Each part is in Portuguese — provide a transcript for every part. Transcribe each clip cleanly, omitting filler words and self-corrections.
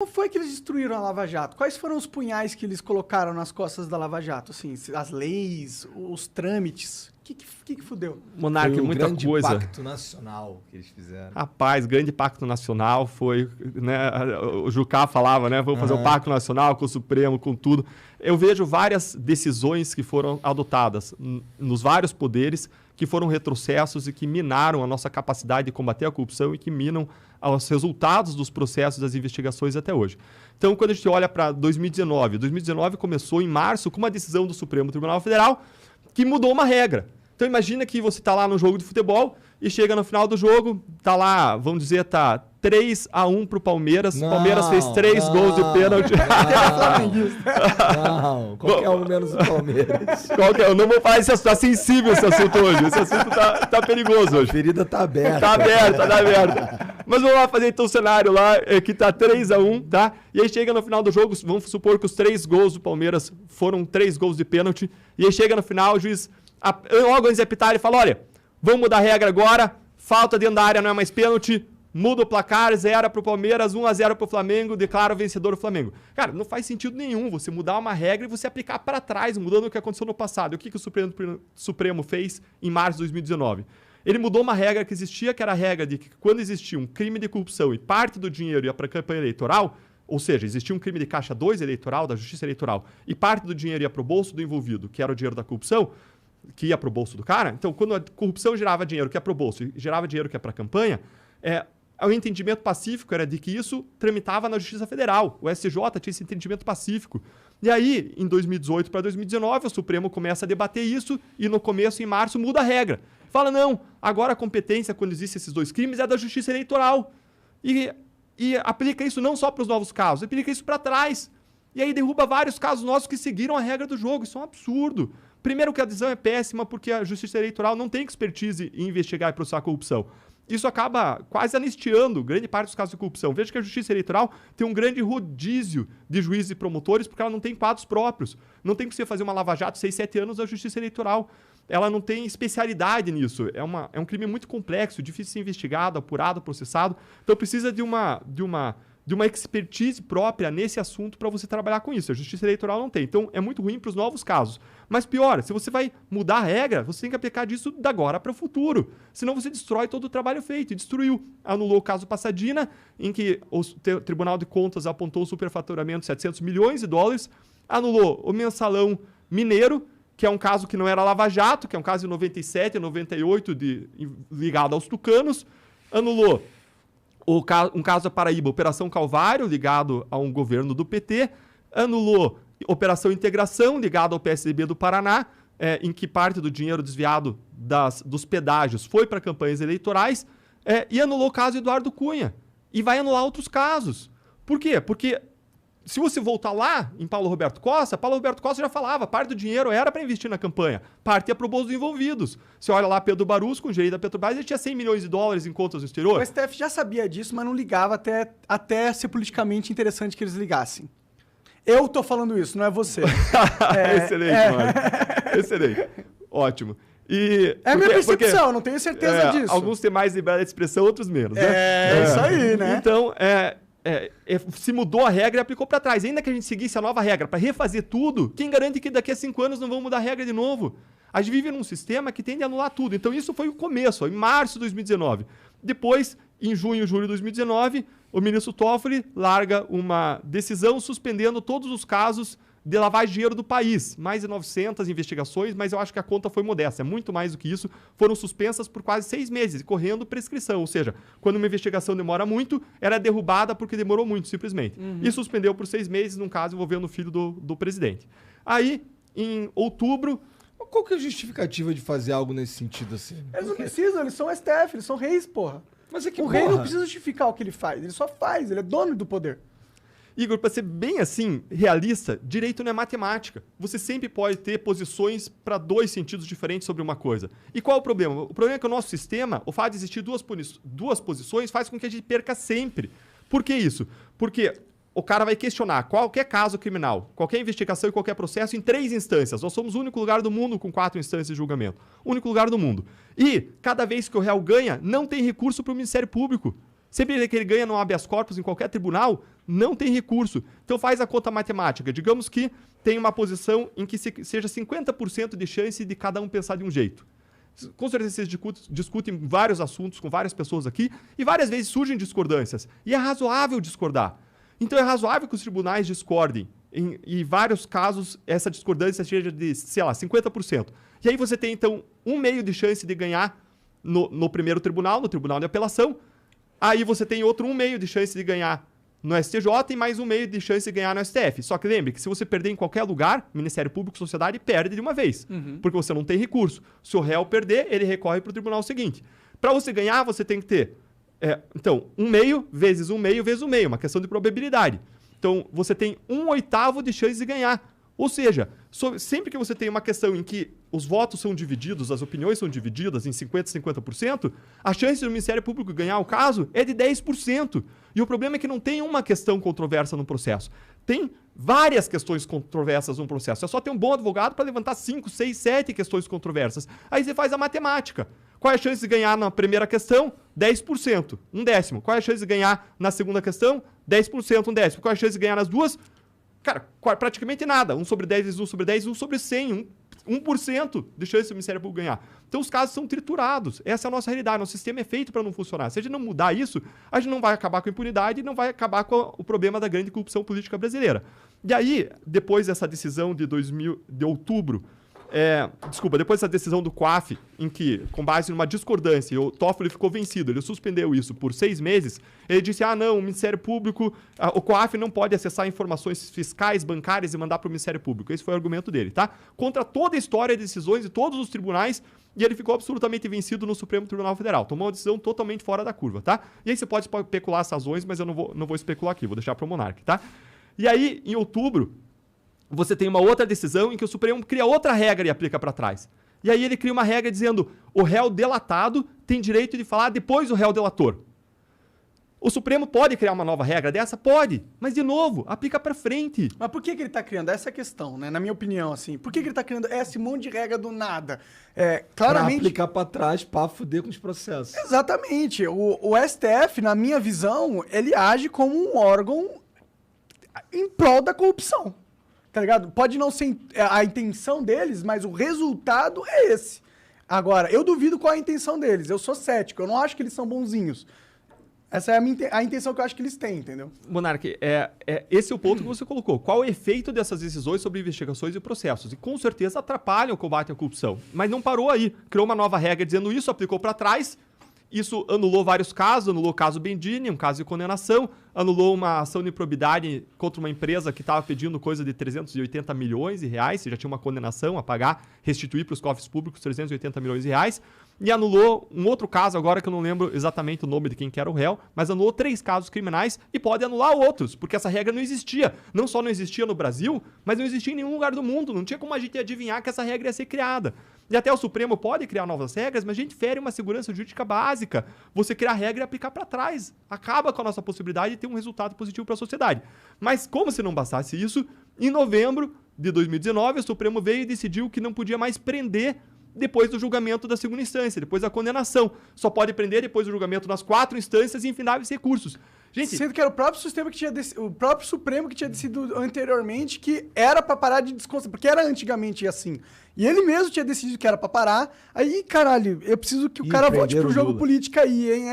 Como foi que eles destruíram a Lava Jato? Quais foram os punhais que eles colocaram nas costas da Lava Jato? Assim, as leis, os trâmites. O que fudeu? Monarca, Foi um muita grande coisa. pacto nacional que eles fizeram. Rapaz, grande pacto nacional foi, né, o Jucá falava, né, vamos fazer o pacto nacional com o Supremo, com tudo. Eu vejo várias decisões que foram adotadas nos vários poderes que foram retrocessos e que minaram a nossa capacidade de combater a corrupção e que minam os resultados dos processos das investigações até hoje. Então, quando a gente olha para 2019 começou em março com uma decisão do Supremo Tribunal Federal que mudou uma regra. Então imagina que você está lá no jogo de futebol e chega no final do jogo, tá lá, vamos dizer, tá 3-1 pro Palmeiras. O Palmeiras fez 3 gols de pênalti. Não, qualquer um menos o Palmeiras. Eu não vou falar esse assunto, tá sensível esse assunto hoje. Esse assunto tá perigoso hoje. A ferida tá aberta. Tá aberta. Mas vamos lá fazer então o cenário lá, que tá 3-1, tá? E aí chega no final do jogo, vamos supor que os 3 gols do Palmeiras foram 3 gols de pênalti. E aí chega no final, o juiz, logo antes de apitar, ele fala, olha, vamos mudar a regra agora, falta dentro da área não é mais pênalti, muda o placar, 0 pro Palmeiras, 1-0 pro Flamengo, declara o vencedor o Flamengo. Cara, não faz sentido nenhum você mudar uma regra e você aplicar para trás, mudando o que aconteceu no passado. E o que o Supremo fez em março de 2019? Ele mudou uma regra que existia, que era a regra de que quando existia um crime de corrupção e parte do dinheiro ia para a campanha eleitoral, ou seja, existia um crime de caixa 2 eleitoral, da justiça eleitoral, e parte do dinheiro ia para o bolso do envolvido, que era o dinheiro da corrupção, que ia para o bolso do cara. Então, quando a corrupção gerava dinheiro que ia para o bolso e gerava dinheiro que ia para a campanha, o entendimento pacífico era de que isso tramitava na Justiça Federal. O STJ tinha esse entendimento pacífico. E aí, em 2018 para 2019, o Supremo começa a debater isso e no começo, em março, muda a regra. Fala, não, agora a competência, quando existem esses 2 crimes, é da Justiça Eleitoral. E aplica isso não só para os novos casos, aplica isso para trás. E aí derruba vários casos nossos que seguiram a regra do jogo. Isso é um absurdo. Primeiro que a decisão é péssima porque a Justiça Eleitoral não tem expertise em investigar e processar a corrupção. Isso acaba quase anistiando grande parte dos casos de corrupção. Veja que a Justiça Eleitoral tem um grande rodízio de juízes e promotores porque ela não tem quadros próprios. Não tem que você fazer uma lava-jato 6, 7 anos da Justiça Eleitoral. Ela não tem especialidade nisso. É um crime muito complexo, difícil de ser investigado, apurado, processado. Então precisa de uma expertise própria nesse assunto para você trabalhar com isso. A Justiça Eleitoral não tem. Então é muito ruim para os novos casos. Mas pior, se você vai mudar a regra, você tem que aplicar disso da agora para o futuro. Senão você destrói todo o trabalho feito. E destruiu. Anulou o caso Passadina, em que o Tribunal de Contas apontou o superfaturamento de 700 milhões de dólares. Anulou o mensalão mineiro, que é um caso que não era lava-jato, que é um caso de 97 e 98 ligado aos tucanos. Anulou um caso da Paraíba, Operação Calvário, ligado a um governo do PT. Anulou Operação Integração, ligado ao PSDB do Paraná, em que parte do dinheiro desviado dos pedágios foi para campanhas eleitorais. E anulou o caso Eduardo Cunha. E vai anular outros casos. Por quê? Porque se você voltar lá em Paulo Roberto Costa já falava, parte do dinheiro era para investir na campanha, parte ia para o bolso dos envolvidos. Você olha lá Pedro Barus, com o gerente da Petrobras, ele tinha 100 milhões de dólares em contas no exterior. O STF já sabia disso, mas não ligava até ser politicamente interessante que eles ligassem. Eu tô falando isso, não é você. Excelente, Mário. Excelente. Ótimo. A minha percepção, não tenho certeza disso. Alguns têm mais liberdade de expressão, outros menos. Né? Isso aí, né? Então, se mudou a regra e aplicou para trás. Ainda que a gente seguisse a nova regra para refazer tudo, quem garante que daqui a 5 anos não vão mudar a regra de novo? A gente vive num sistema que tende a anular tudo. Então isso foi o começo, em março de 2019. Depois, em junho e julho de 2019, o ministro Toffoli larga uma decisão suspendendo todos os casos de lavagem de dinheiro do país. Mais de 900 investigações, mas eu acho que a conta foi modesta. É muito mais do que isso. Foram suspensas por quase 6 meses, correndo prescrição. Ou seja, quando uma investigação demora muito, ela é derrubada porque demorou muito, simplesmente. E suspendeu por 6 meses, num caso envolvendo o filho do presidente. Aí, em outubro... Qual que é a justificativa de fazer algo nesse sentido assim? Eles não precisam, eles são STF, eles são reis, porra. Mas é que, rei não precisa justificar o que ele faz, ele só faz, ele é dono do poder. Igor, para ser bem assim, realista, direito não é matemática. Você sempre pode ter posições para 2 sentidos diferentes sobre uma coisa. E qual é o problema? O problema é que o nosso sistema, o fato de existir duas posições, faz com que a gente perca sempre. Por que isso? Porque o cara vai questionar qualquer caso criminal, qualquer investigação e qualquer processo em 3 instâncias. Nós somos o único lugar do mundo com 4 instâncias de julgamento. O único lugar do mundo. E, cada vez que o réu ganha, não tem recurso para o Ministério Público. Sempre que ele ganha no habeas corpus em qualquer tribunal, não tem recurso. Então faz a conta matemática. Digamos que tem uma posição em que seja 50% de chance de cada um pensar de um jeito. Com certeza vocês discutem vários assuntos com várias pessoas aqui e várias vezes surgem discordâncias. E é razoável discordar. Então é razoável que os tribunais discordem. Em vários casos, essa discordância seja de, sei lá, 50%. E aí você tem, então, 1/2 de chance de ganhar no primeiro tribunal, no tribunal de apelação. Aí você tem outro 1/2 de chance de ganhar no STJ e mais 1/2 de chance de ganhar no STF. Só que lembre que se você perder em qualquer lugar, Ministério Público, sociedade, perde de uma vez. Porque você não tem recurso. Se o réu perder, ele recorre para o tribunal seguinte. Para você ganhar, você tem que ter, então, 1/2 vezes 1/2 vezes 1/2, uma questão de probabilidade. Então, você tem 1/8 de chance de ganhar. Ou seja, sempre que você tem uma questão em que os votos são divididos, as opiniões são divididas em 50% e 50%, a chance do Ministério Público ganhar o caso é de 10%. E o problema é que não tem uma questão controversa no processo. Tem várias questões controversas no processo. É só ter um bom advogado para levantar 5, 6, 7 questões controversas. Aí você faz a matemática. Qual é a chance de ganhar na primeira questão? 10%, 1/10. Qual é a chance de ganhar na segunda questão? 10%, 1/10. Qual é a chance de ganhar nas duas? Cara, praticamente nada. 1/10 vezes 1/10, 1/100. 1% de chance do Ministério Público ganhar. Então os casos são triturados. Essa é a nossa realidade. Nosso sistema é feito para não funcionar. Se a gente não mudar isso, a gente não vai acabar com a impunidade e não vai acabar com o problema da grande corrupção política brasileira. E aí, depois dessa decisão de outubro, depois dessa decisão do COAF, em que, com base numa discordância, o Toffoli ficou vencido, ele suspendeu isso por 6 meses, ele disse, não, o Ministério Público, o COAF não pode acessar informações fiscais, bancárias e mandar para o Ministério Público. Esse foi o argumento dele, tá? Contra toda a história de decisões de todos os tribunais, e ele ficou absolutamente vencido no Supremo Tribunal Federal. Tomou uma decisão totalmente fora da curva, tá? E aí você pode especular as razões, mas eu não vou especular aqui, vou deixar para o Monark, tá? E aí, em outubro, você tem uma outra decisão em que o Supremo cria outra regra e aplica para trás. E aí ele cria uma regra dizendo o réu delatado tem direito de falar depois do réu delator. O Supremo pode criar uma nova regra dessa? Pode. Mas, de novo, aplica para frente. Mas por que ele tá criando? Essa é a questão, né? Na minha opinião, assim. Por que ele tá criando esse monte de regra do nada? Claramente... Pra aplicar pra trás, pra fuder com os processos. Exatamente. O STF, na minha visão, ele age como um órgão em prol da corrupção. Tá ligado? Pode não ser a intenção deles, mas o resultado é esse. Agora, eu duvido qual é a intenção deles. Eu sou cético. Eu não acho que eles são bonzinhos. Essa é a intenção que eu acho que eles têm, entendeu? Monark, esse é o ponto que você colocou. Qual o efeito dessas decisões sobre investigações e processos? E com certeza atrapalham o combate à corrupção. Mas não parou aí. Criou uma nova regra dizendo isso, aplicou para trás. Isso anulou vários casos, anulou o caso Bendini, um caso de condenação, anulou uma ação de improbidade contra uma empresa que estava pedindo coisa de 380 milhões de reais, já tinha uma condenação a pagar, restituir para os cofres públicos 380 milhões de reais, e anulou um outro caso agora que eu não lembro exatamente o nome de quem que era o réu, mas anulou 3 casos criminais e pode anular outros, porque essa regra não existia. Não só não existia no Brasil, mas não existia em nenhum lugar do mundo, não tinha como a gente adivinhar que essa regra ia ser criada. E até o Supremo pode criar novas regras, mas a gente fere uma segurança jurídica básica. Você criar regra e aplicar para trás. Acaba com a nossa possibilidade de ter um resultado positivo para a sociedade. Mas como se não bastasse isso, em novembro de 2019, o Supremo veio e decidiu que não podia mais prender depois do julgamento da segunda instância, depois da condenação. Só pode prender depois do julgamento nas 4 instâncias e infindáveis recursos. Gente, sendo que era o próprio sistema que tinha o próprio Supremo que tinha decidido anteriormente que era pra parar de desconsiderar, porque era antigamente assim. E ele mesmo tinha decidido que era pra parar. Aí, caralho, eu preciso que o cara volte pro jogo político aí, hein?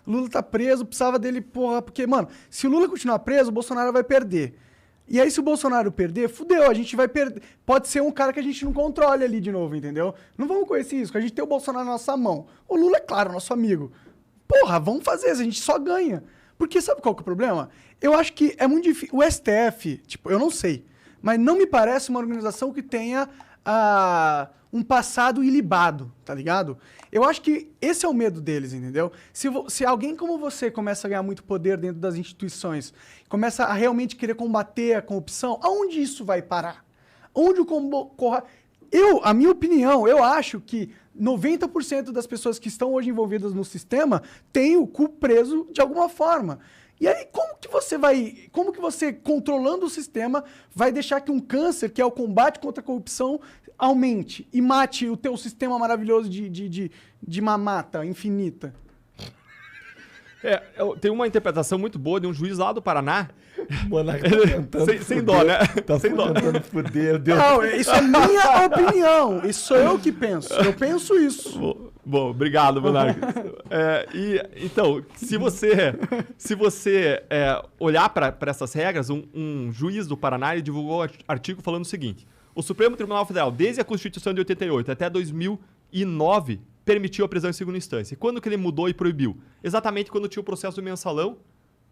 Lula tá preso, precisava dele, porra, porque, mano, se o Lula continuar preso, o Bolsonaro vai perder. E aí, se o Bolsonaro perder, fudeu, a gente vai perder. Pode ser um cara que a gente não controle ali de novo, entendeu? Não vamos conhecer isso, a gente tem o Bolsonaro na nossa mão. O Lula, é claro, nosso amigo. Porra, vamos fazer isso, a gente só ganha. Porque sabe qual que é o problema? Eu acho que é muito difícil. O STF, tipo, eu não sei, mas não me parece uma organização que tenha um passado ilibado, tá ligado? Eu acho que esse é o medo deles, entendeu? Se alguém como você começa a ganhar muito poder dentro das instituições, começa a realmente querer combater a corrupção, aonde isso vai parar? Onde a minha opinião, eu acho que 90% das pessoas que estão hoje envolvidas no sistema têm o cu preso de alguma forma. E aí, como que você, controlando o sistema, vai deixar que um câncer, que é o combate contra a corrupção, aumente e mate o teu sistema maravilhoso de mamata infinita? Tem uma interpretação muito boa de um juiz lá do Paraná. Monarca tá tentando Sem dó, né? Sem dó. Tentando fuder, Deus. Não, isso é minha opinião. Isso sou eu que penso. Eu penso isso. Bom, obrigado, Monarca. Então, se você olhar para essas regras, um juiz do Paraná ele divulgou artigo falando o seguinte: o Supremo Tribunal Federal, desde a Constituição de 88 até 2009, permitiu a prisão em segunda instância. E quando que ele mudou e proibiu? Exatamente quando tinha o processo do mensalão,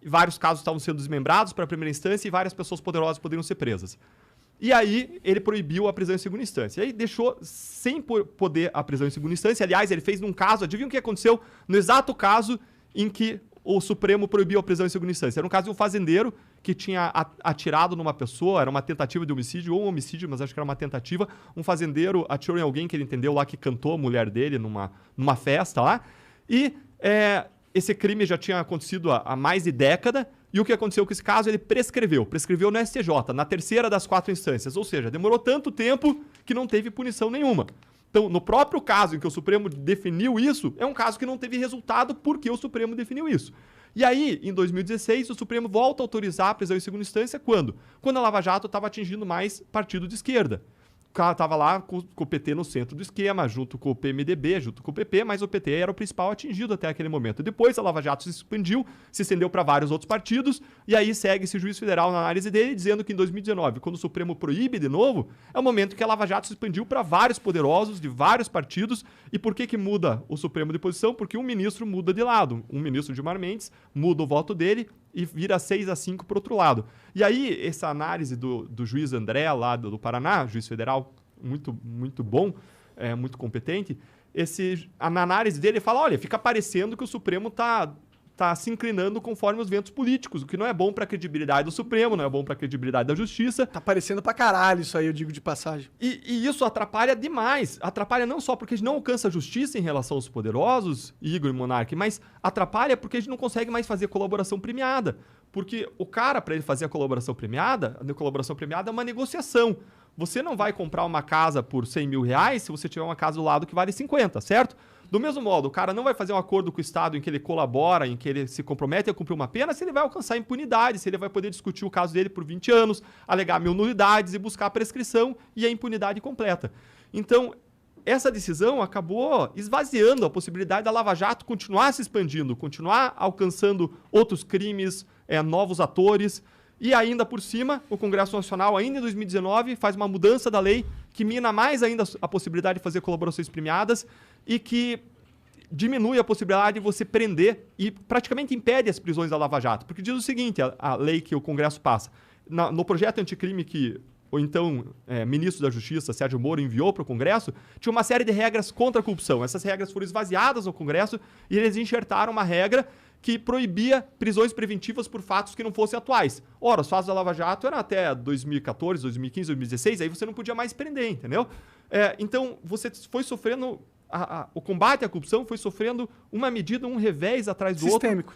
vários casos estavam sendo desmembrados para a primeira instância e várias pessoas poderosas poderiam ser presas. E aí ele proibiu a prisão em segunda instância. E aí deixou sem poder a prisão em segunda instância. Aliás, ele fez num caso, adivinha o que aconteceu? No exato caso em que o Supremo proibiu a prisão em segunda instância. Era um caso de um fazendeiro que tinha atirado numa pessoa, era uma tentativa de homicídio ou um homicídio, mas acho que era uma tentativa. Um fazendeiro atirou em alguém que ele entendeu lá que cantou a mulher dele numa festa lá. E esse crime já tinha acontecido há mais de década. E o que aconteceu com esse caso? Ele prescreveu no STJ, na terceira das 4 instâncias. Ou seja, demorou tanto tempo que não teve punição nenhuma. Então, no próprio caso em que o Supremo definiu isso, é um caso que não teve resultado porque o Supremo definiu isso. E aí, em 2016, o Supremo volta a autorizar a prisão em segunda instância quando? Quando a Lava Jato estava atingindo mais partido de esquerda. O cara estava lá com o PT no centro do esquema, junto com o PMDB, junto com o PP, mas o PT era o principal atingido até aquele momento. Depois a Lava Jato se expandiu, se estendeu para vários outros partidos, e aí segue esse juiz federal na análise dele, dizendo que em 2019, quando o Supremo proíbe de novo, é o momento que a Lava Jato se expandiu para vários poderosos de vários partidos. E por que muda o Supremo de posição? Porque um ministro muda de lado. Um ministro, Gilmar Mendes, muda o voto dele e vira 6-5 para o outro lado. E aí, essa análise do juiz André, lá do Paraná, juiz federal muito, muito bom, muito competente, na análise dele, ele fala, olha, fica parecendo que o Supremo está se inclinando conforme os ventos políticos, o que não é bom para a credibilidade do Supremo, não é bom para a credibilidade da Justiça. Tá parecendo pra caralho isso aí, eu digo de passagem. E isso atrapalha demais. Atrapalha não só porque a gente não alcança a justiça em relação aos poderosos, Igor e Monark, mas atrapalha porque a gente não consegue mais fazer colaboração premiada. Porque o cara, para ele fazer a colaboração premiada é uma negociação. Você não vai comprar uma casa por 100 mil reais se você tiver uma casa do lado que vale 50, certo? Do mesmo modo, o cara não vai fazer um acordo com o Estado em que ele colabora, em que ele se compromete a cumprir uma pena, se ele vai alcançar impunidade, se ele vai poder discutir o caso dele por 20 anos, alegar 1000 nulidades e buscar a prescrição e a impunidade completa. Então, essa decisão acabou esvaziando a possibilidade da Lava Jato continuar se expandindo, continuar alcançando outros crimes, novos atores. E ainda por cima, o Congresso Nacional, ainda em 2019, faz uma mudança da lei que mina mais ainda a possibilidade de fazer colaborações premiadas e que diminui a possibilidade de você prender e praticamente impede as prisões da Lava Jato. Porque diz o seguinte, a lei que o Congresso passa, no projeto anticrime que o então ministro da Justiça, Sérgio Moro, enviou para o Congresso, tinha uma série de regras contra a corrupção. Essas regras foram esvaziadas no Congresso e eles enxertaram uma regra que proibia prisões preventivas por fatos que não fossem atuais. Ora, os fatos da Lava Jato eram até 2014, 2015, 2016, aí você não podia mais prender, entendeu? Então, você foi sofrendo... o combate à corrupção foi sofrendo uma medida, um revés atrás do sistêmico.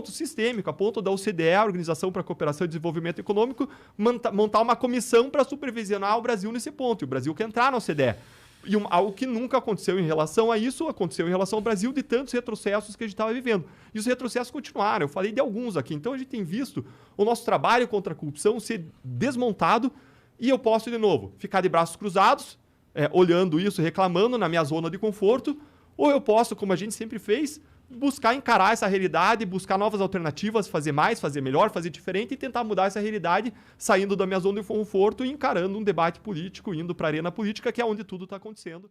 Sistêmico, a ponto da OCDE, a Organização para a Cooperação e Desenvolvimento Econômico, montar uma comissão para supervisionar o Brasil nesse ponto. E o Brasil quer entrar na OCDE. E algo que nunca aconteceu em relação a isso, aconteceu em relação ao Brasil, de tantos retrocessos que a gente estava vivendo. E os retrocessos continuaram. Eu falei de alguns aqui. Então, a gente tem visto o nosso trabalho contra a corrupção ser desmontado. E eu posso, de novo, ficar de braços cruzados, olhando isso, reclamando na minha zona de conforto. Ou eu posso, como a gente sempre fez, buscar encarar essa realidade, buscar novas alternativas, fazer mais, fazer melhor, fazer diferente e tentar mudar essa realidade, saindo da minha zona de conforto e encarando um debate político, indo para a arena política, que é onde tudo está acontecendo.